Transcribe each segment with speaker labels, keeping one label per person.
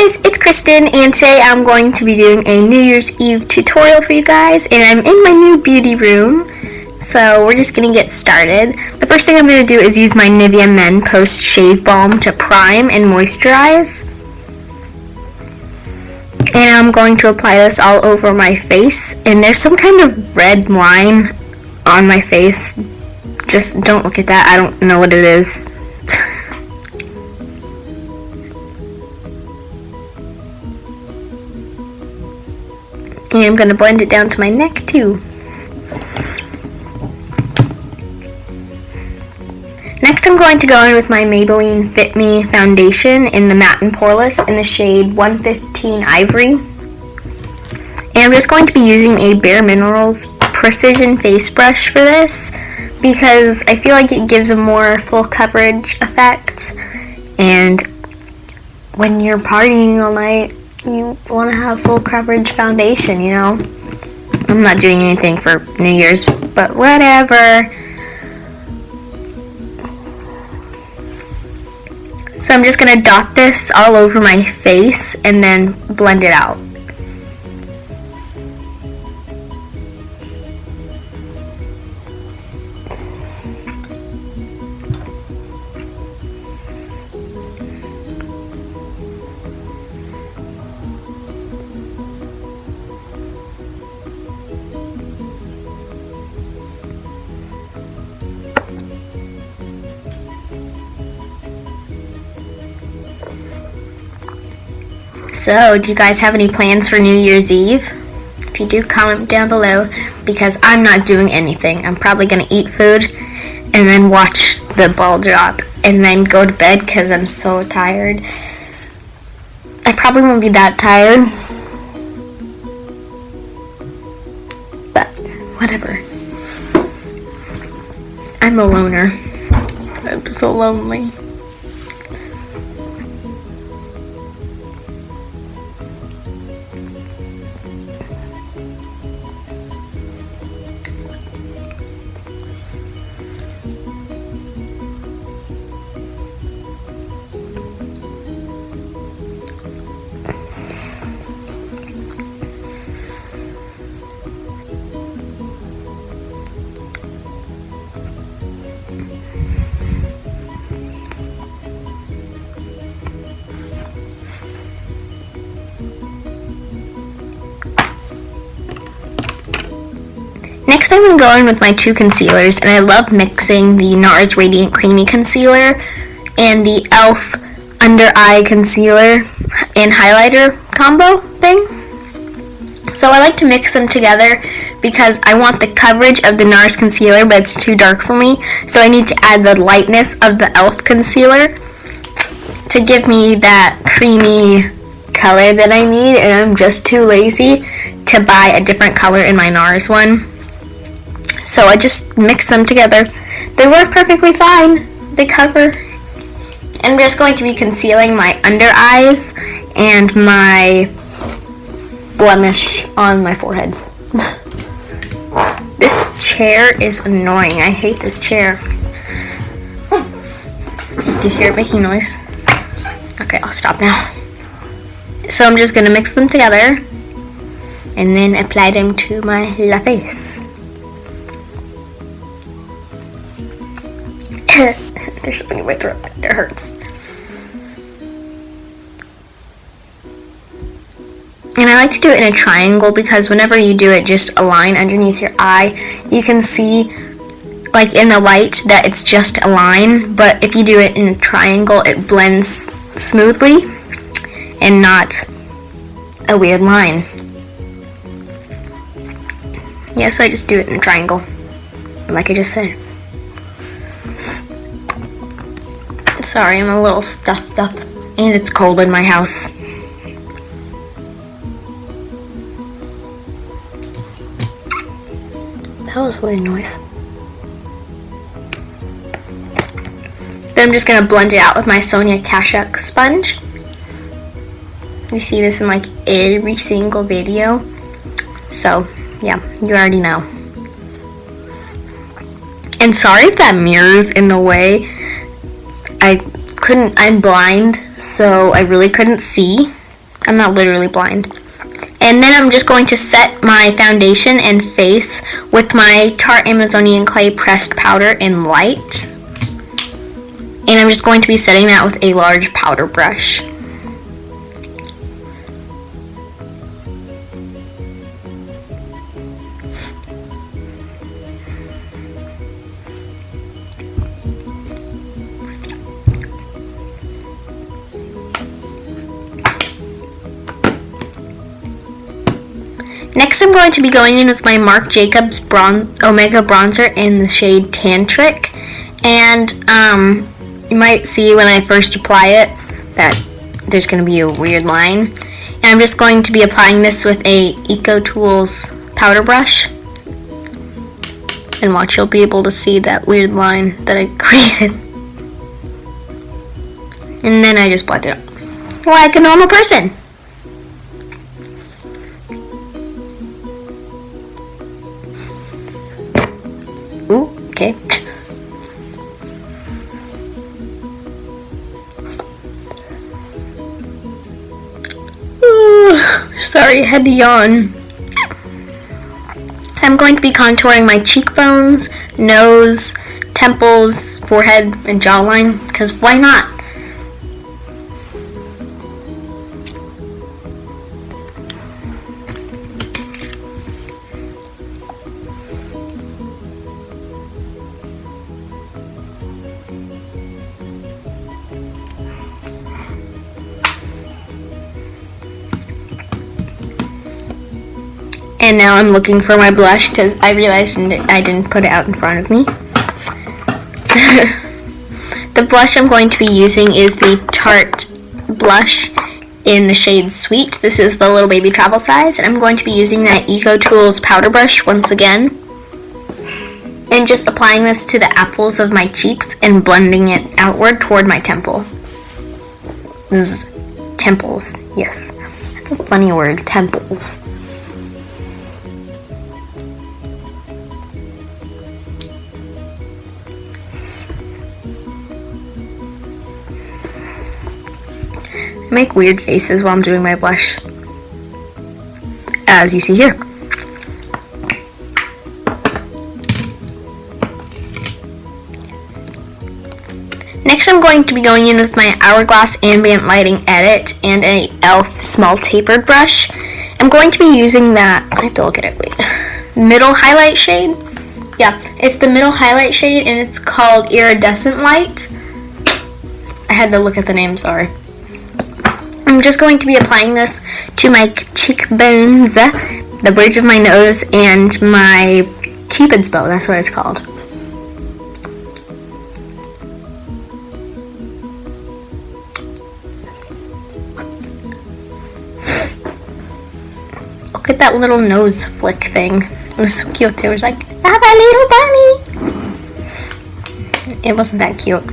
Speaker 1: guys, it's Kristen, and today I'm going to be doing a New Year's Eve tutorial for you guys, and I'm in my new beauty room, so we're just going to get started. The first thing I'm going to do is use my Nivea Men Post Shave Balm to prime and moisturize. And I'm going to apply this all over my face, and there's some kind of red line on my face. Just don't look at that, I don't know what it is. And I'm going to blend it down to my neck too. Next I'm going to go in with my Maybelline Fit Me foundation in the Matte and Poreless in the shade 115 Ivory. And I'm just going to be using a Bare Minerals Precision Face Brush for this because I feel like it gives a more full coverage effect, and when you're partying all night you want to have full coverage foundation, you know. I'm not doing anything for New Year's, but whatever. So I'm just going to dot this all over my face and then blend it out. So, do you guys have any plans for New Year's Eve? If you do, comment down below, because I'm not doing anything. I'm probably going to eat food and then watch the ball drop and then go to bed because I'm so tired. I probably won't be that tired, but whatever. I'm a loner. I'm so lonely. Next I'm going to go in with my two concealers, and I love mixing the NARS Radiant Creamy Concealer and the e.l.f. Under Eye Concealer and Highlighter combo thing. So I like to mix them together because I want the coverage of the NARS concealer, but it's too dark for me, so I need to add the lightness of the e.l.f. concealer to give me that creamy color that I need, and I'm just too lazy to buy a different color in my NARS one. So I just mix them together. They work perfectly fine. They cover. And I'm just going to be concealing my under eyes and my blemish on my forehead. This chair is annoying. I hate this chair. Do you hear it making noise? Okay, I'll stop now. So I'm just going to mix them together and then apply them to my face. There's something in my throat. It hurts. And I like to do it in a triangle because whenever you do it just a line underneath your eye, you can see, like in the light, that it's just a line. But if you do it in a triangle, it blends smoothly and not a weird line. Yeah, so I just do it in a triangle, like I just said. Sorry, I'm a little stuffed up, and it's cold in my house. That was a weird noise. Then I'm just going to blend it out with my Sonia Kashuk sponge. You see this in like every single video. So, yeah, you already know. And sorry if that mirror's in the way. I'm blind, so I really couldn't see. I'm not literally blind. And then I'm just going to set my foundation and face with my Tarte Amazonian Clay pressed powder in light. And I'm just going to be setting that with a large powder brush. Next, I'm going to be going in with my Marc Jacobs Omega Bronzer in the shade Tantric. And you might see when I first apply it that there's going to be a weird line. And I'm just going to be applying this with a Eco Tools powder brush. And watch, you'll be able to see that weird line that I created. And then I just blend it up like a normal person. Ooh, okay. Sorry, I had to yawn. I'm going to be contouring my cheekbones, nose, temples, forehead, and jawline, because why not? And now I'm looking for my blush because I realized I didn't put it out in front of me. The blush I'm going to be using is the Tarte blush in the shade Sweet. This is the little baby travel size, and I'm going to be using that Eco Tools powder brush once again. And just applying this to the apples of my cheeks and blending it outward toward my temple. Temples, yes. That's a funny word, temples. I make weird faces while I'm doing my blush, as you see here. Next, I'm going to be going in with my Hourglass Ambient Lighting Edit and a e.l.f. small tapered brush. I'm going to be using that, I have to look at it, wait, middle highlight shade? Yeah, it's the middle highlight shade and it's called Iridescent Light. I had to look at the name, sorry. I'm just going to be applying this to my cheekbones, the bridge of my nose, and my Cupid's bow, that's what it's called. Look at that little nose flick thing. It was so cute. It was like, I have a little bunny. It wasn't that cute.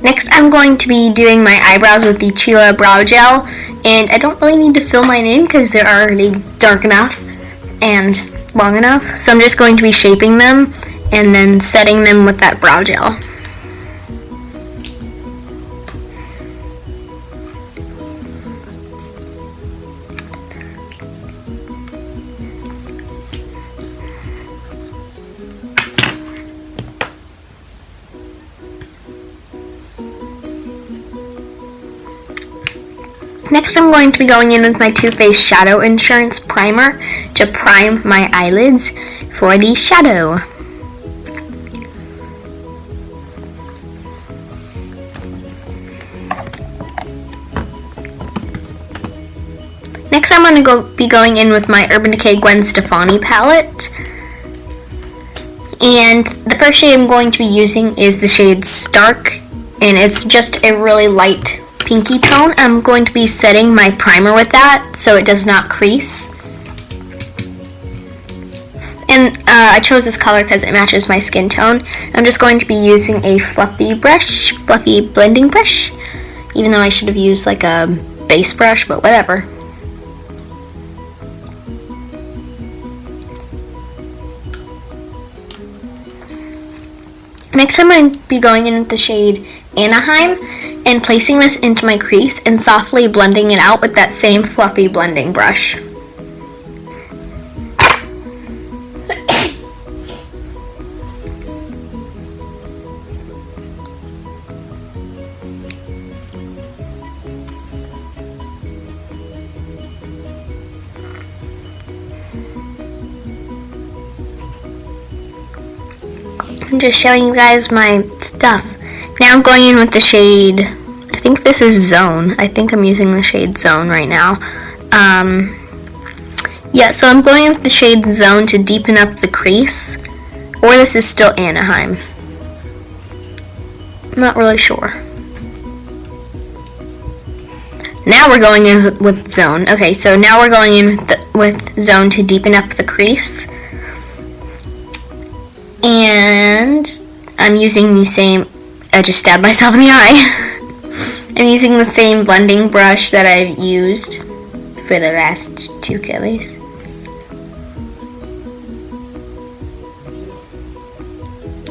Speaker 1: Next, I'm going to be doing my eyebrows with the Chila Brow Gel, and I don't really need to fill mine in because they're already dark enough and long enough. So I'm just going to be shaping them and then setting them with that brow gel. Next, I'm going to be going in with my Too Faced Shadow Insurance Primer to prime my eyelids for the shadow. Next, I'm going to be going in with my Urban Decay Gwen Stefani palette. And the first shade I'm going to be using is the shade Stark, and it's just a really light pinky tone. I'm going to be setting my primer with that so it does not crease. And I chose this color because it matches my skin tone. I'm just going to be using a fluffy blending brush, even though I should have used like a base brush, but whatever. Next I'm going to be going in with the shade Anaheim and placing this into my crease and softly blending it out with that same fluffy blending brush. I'm just showing you guys my stuff. Now I'm going in with the shade, I think this is Zone. I think I'm using the shade Zone right now. Yeah, so I'm going in with the shade Zone to deepen up the crease. Or this is still Anaheim. I'm not really sure. Now we're going in with Zone. Okay, so now we're going in with Zone to deepen up the crease. And I'm using the same, I just stabbed myself in the eye. I'm using the same blending brush that I've used for the last two colors.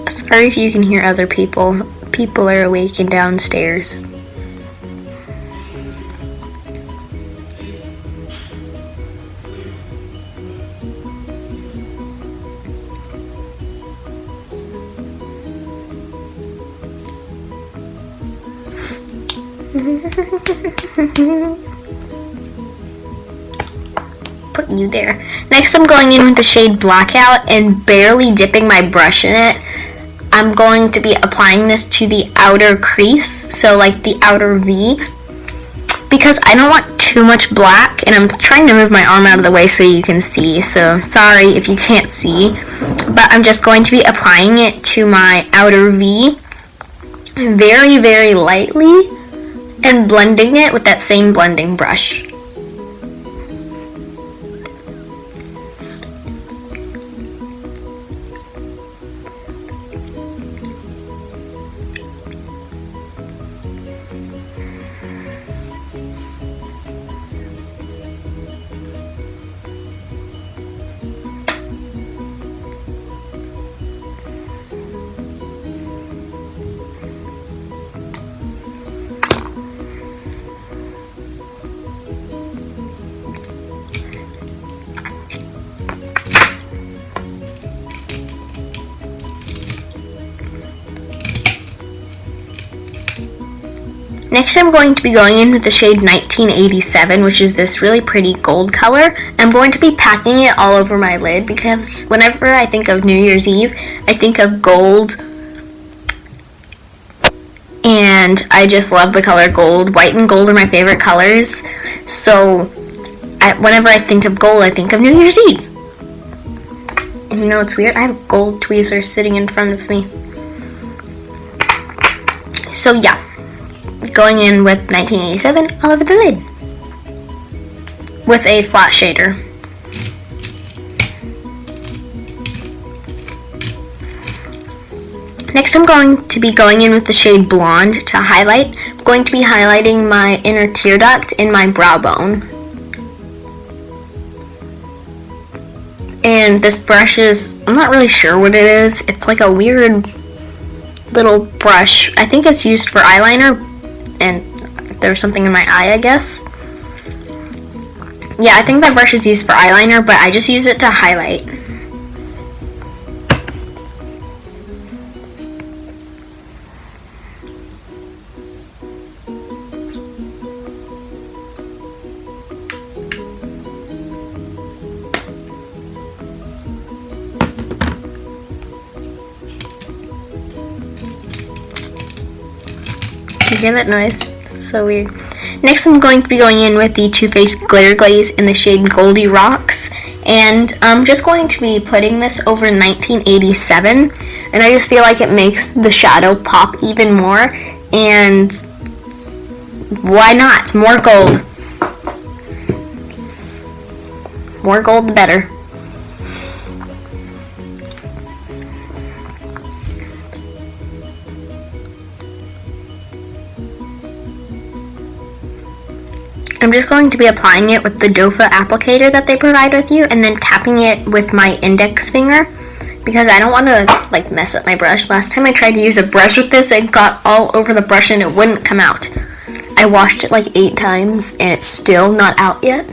Speaker 1: Sorry if you can hear other people. People are awake and downstairs. Put you there. Next I'm going in with the shade Blackout and barely dipping my brush in it. I'm going to be applying this to the outer crease, so like the outer V, because I don't want too much black, and I'm trying to move my arm out of the way so you can see, so sorry if you can't see, but I'm just going to be applying it to my outer V very, very lightly and blending it with that same blending brush. Next I'm going to be going in with the shade 1987, which is this really pretty gold color. I'm going to be packing it all over my lid because whenever I think of New Year's Eve, I think of gold. And I just love the color gold. White and gold are my favorite colors. So whenever I think of gold, I think of New Year's Eve. And you know what's weird? I have gold tweezers sitting in front of me. So yeah. Going in with 1987 all over the lid with a flat shader. Next I'm going to be going in with the shade Blonde to highlight. I'm going to be highlighting my inner tear duct in my brow bone. And this brush is, I'm not really sure what it is. It's like a weird little brush. I think it's used for eyeliner. And there's something in my eye, I guess. Yeah, I think that brush is used for eyeliner, but I just use it to highlight. You hear that noise? It's so weird. Next I'm going to be going in with the Too Faced Glitter Glaze in the shade Goldie Rocks. And I'm just going to be putting this over 1987. And I just feel like it makes the shadow pop even more. And why not? More gold. More gold the better. I'm just going to be applying it with the doe foot applicator that they provide with you and then tapping it with my index finger because I don't want to like mess up my brush. Last time I tried to use a brush with this, it got all over the brush and it wouldn't come out. I washed it like 8 times and it's still not out yet.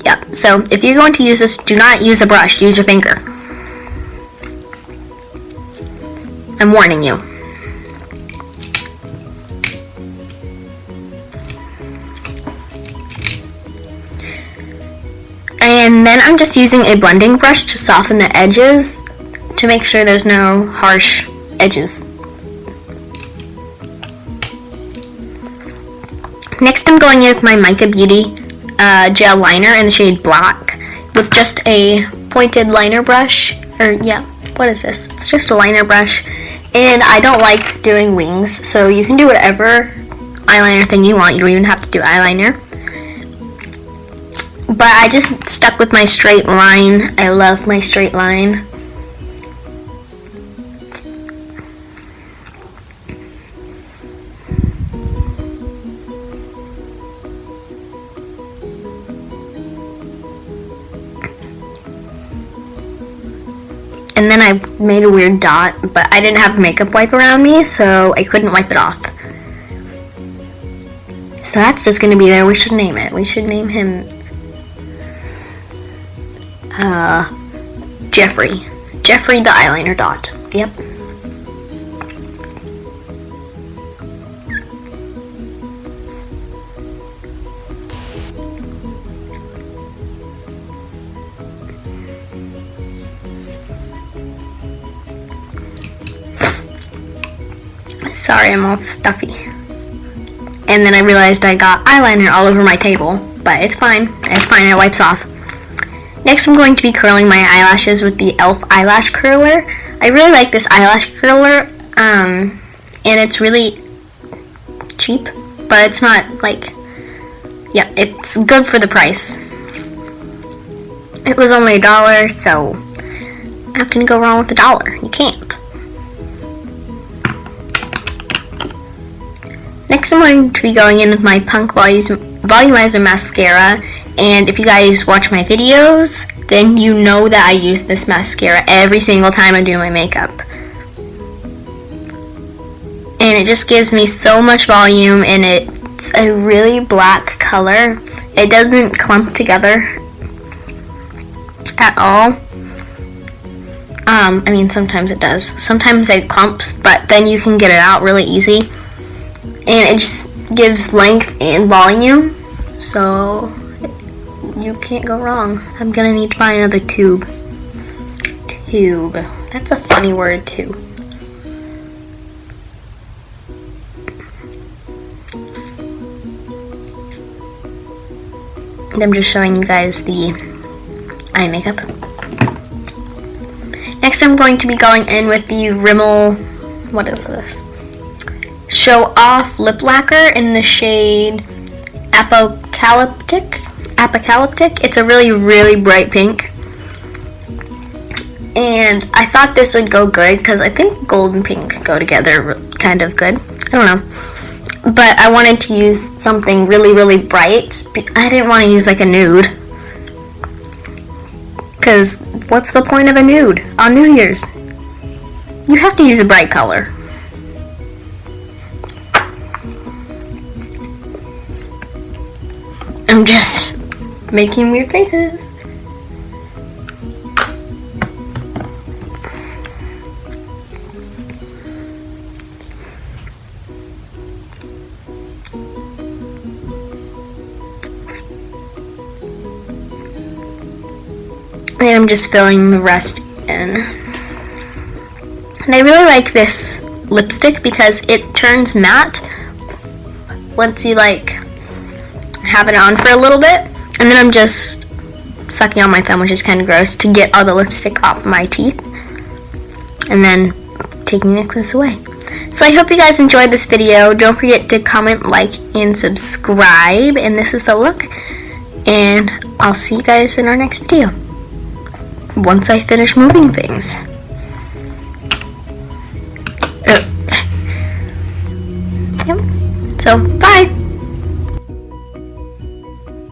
Speaker 1: Yep, so if you're going to use this, do not use a brush, use your finger. I'm warning you. And then I'm just using a blending brush to soften the edges to make sure there's no harsh edges. Next I'm going in with my Mica Beauty gel liner in the shade Black with just a pointed liner brush. Or yeah, what is this? It's just a liner brush. And I don't like doing wings, so you can do whatever eyeliner thing you want. You don't even have to do eyeliner. But I just stuck with my straight line. I love my straight line. And then I made a weird dot, but I didn't have makeup wipe around me, so I couldn't wipe it off. So that's just gonna be there. We should name it. We should name him Jeffrey. Jeffrey the eyeliner dot. Yep. Sorry, I'm all stuffy. And then I realized I got eyeliner all over my table, but it's fine. It's fine, it wipes off. Next, I'm going to be curling my eyelashes with the e.l.f. eyelash curler. I really like this eyelash curler, and it's really cheap, but it's not like, yeah, it's good for the price. It was only $1, so how can you go wrong with $1? You can't. Next, I'm going to be going in with my Punk Volumizer Mascara. And if you guys watch my videos, then you know that I use this mascara every single time I do my makeup. And it just gives me so much volume, and it's a really black color. It doesn't clump together at all. I mean, sometimes it does. Sometimes it clumps, but then you can get it out really easy. And it just gives length and volume, so you can't go wrong. I'm gonna need to buy another tube. Tube. That's a funny word, too. And I'm just showing you guys the eye makeup. Next, I'm going to be going in with the Rimmel, what is this? Show Off Lip Lacquer in the shade Apocalyptic. It's a really, really bright pink. And I thought this would go good because I think gold and pink go together kind of good. I don't know. But I wanted to use something really, really bright. I didn't want to use like a nude. Because what's the point of a nude on New Year's? You have to use a bright color. I'm just making weird faces. And I'm just filling the rest in. And I really like this lipstick because it turns matte once you like have it on for a little bit, and then I'm just sucking on my thumb, which is kind of gross, to get all the lipstick off my teeth, and then taking this away. So I hope you guys enjoyed this video. Don't forget to comment, like, and subscribe, and this is the look, and I'll see you guys in our next video once I finish moving things. Yep. So, bye!